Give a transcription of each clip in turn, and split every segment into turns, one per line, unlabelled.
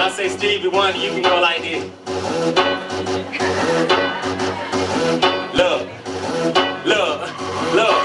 I say Stevie Wonder, you can go like this. Look, look, look.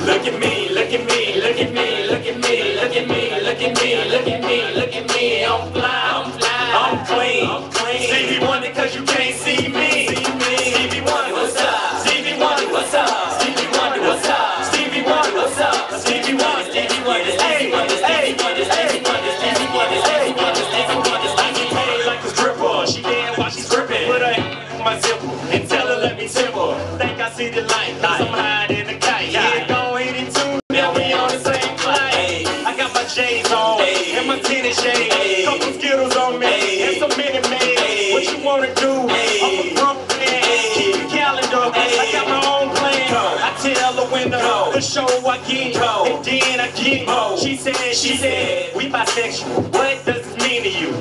Look at me, look at me, look at me, look at me, look at me, look at me, look at me, look at me. I'm fly, I'm clean. Stevie Wonder, cause you can't see me. Stevie Wonder, what's up? Stevie Wonder, what's up? Stevie Wonder, what's up? Stevie Wonder, what's up? Stevie Wonder, Stevie Wonder, Stevie Wonder, Stevie Wonder, Stevie Wonder, Stevie Wonder, Stevie Wonder, Stevie Wonder. I get paid like a stripper. She dead while she's stripping. Put her hand on my zipper and tell her let me tip her. Think I see the light, cause I'm higher than a kite. Yeah, go hit it too. Now we on the same flight. I got my J's on and my tennis shades. Couple Skittles on me and some Minute Maid. What you wanna do? I'm a grown man. Keep your calendar. I got my own plan. I tell the window the show I get, and then I get. She said, we bisexual. What does this mean to you?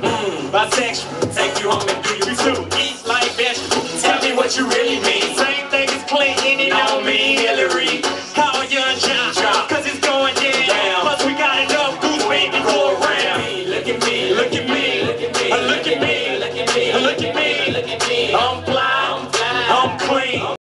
Bisexual. Take you home and do you too. Eat like vegetables. Tell me what you really mean. Same thing as Clinton, it don't mean Hillary. Call Young John, cause it's going down. Plus we got enough goose baby go around. Look at me, look at me, look at me, look at me, look at me, look at me, look at me. I'm fly, I'm clean.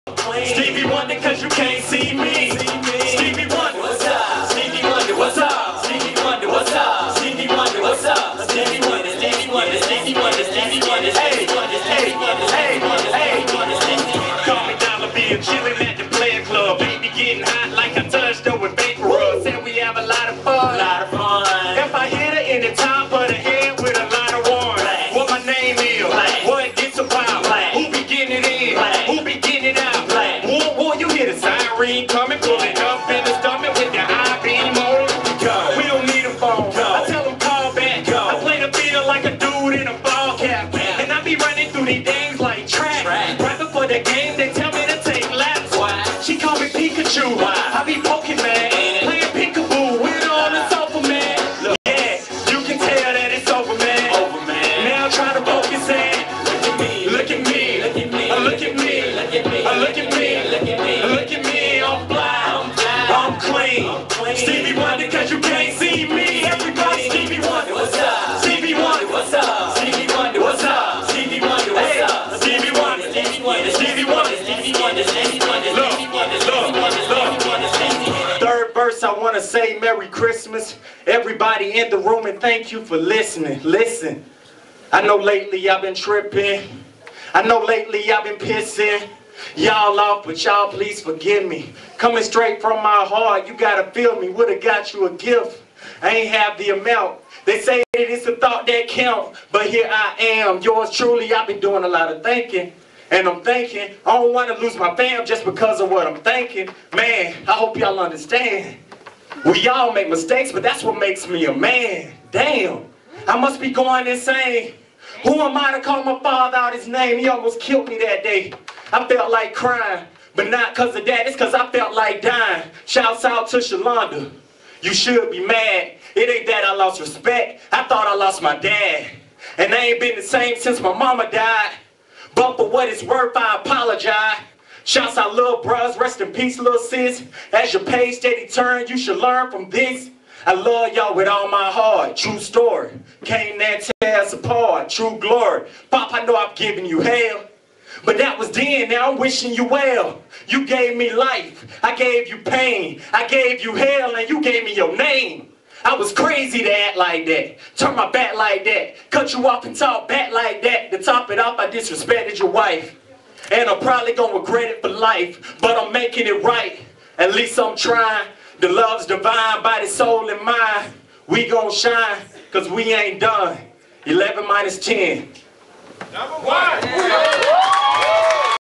Stevie Wonder, cause you can't see me. Stevie Wonder, what's up? Stevie Wonder, what's up? Stevie Wonder, what's up? Stevie Wonder, what's up? Stevie Wonder, Stevie Wonder, Stevie Wonder, Stevie Wonder, Stevie Wonder, Stevie Wonder, Stevie Wonder, Stevie Wonder, Stevie Wonder. Call me Dollar Bill, chillin' at the Player Club. Baby getting hot like I touched her with vapor rub. Said we have a lot of fun. If I hit her in the top of the head with a lot of warrant, what my name is, what it's about, who be getting it in, who be getting it out. Whoa, you hear the siren coming, pulling up in the stomach with the high beam on. We don't need a phone. I tell them call back. I play the field like a dude in a ball cap, and I be running through these things like track. Right before the game, they tell me to take laps. She call me Pikachu. I be poking man, playing peekaboo with her on the sofa man. Yeah, you can tell that it's over man. Now try to focus in. Look at me, look at me, look at me, look at me, look at me, look at me, look at me. I'm fly, I'm clean. Stevie Wonder, cause you can't see me. Everybody, Stevie Wonder, what's up? Stevie Wonder, what's up? Stevie Wonder, what's up? Stevie Wonder, what's up? Stevie Wonder, Stevie Wonder, Stevie Wonder, Stevie Wonder, Stevie Wonder, Stevie Wonder, Stevie Wonder, Stevie Wonder, Stevie Wonder. Third verse, I want to say Merry Christmas, everybody in the room, and thank you for listening. Listen, I know lately I've been tripping. I know lately I've been pissing y'all off, but y'all please forgive me. Coming straight from my heart, you gotta feel me. Would've got you a gift. I ain't have the amount. They say that it's a thought that count, but here I am. Yours truly, I've been doing a lot of thinking. And I'm thinking, I don't want to lose my fam just because of what I'm thinking. Man, I hope y'all understand. We all make mistakes, but that's what makes me a man. Damn, I must be going insane. Who am I to call my father out his name? He almost killed me that day. I felt like crying, but not cause of that. It's cause I felt like dying. Shouts out to Shalonda. You should be mad. It ain't that I lost respect. I thought I lost my dad. And I ain't been the same since my mama died. But for what it's worth, I apologize. Shouts out little bros, rest in peace little sis. As your page steady turn, you should learn from this. I love y'all with all my heart, true story. Came there to tear us apart, true glory. Pop, I know I've given you hell, but that was then, now I'm wishing you well. You gave me life, I gave you pain. I gave you hell and you gave me your name. I was crazy to act like that, turn my back like that, cut you off and talk back like that. To top it off, I disrespected your wife, and I'm probably gonna regret it for life, but I'm making it right, at least I'm trying. The love's divine, body, soul, and mind. We gon' shine, cause we ain't done. 11 minus 10.
Number one.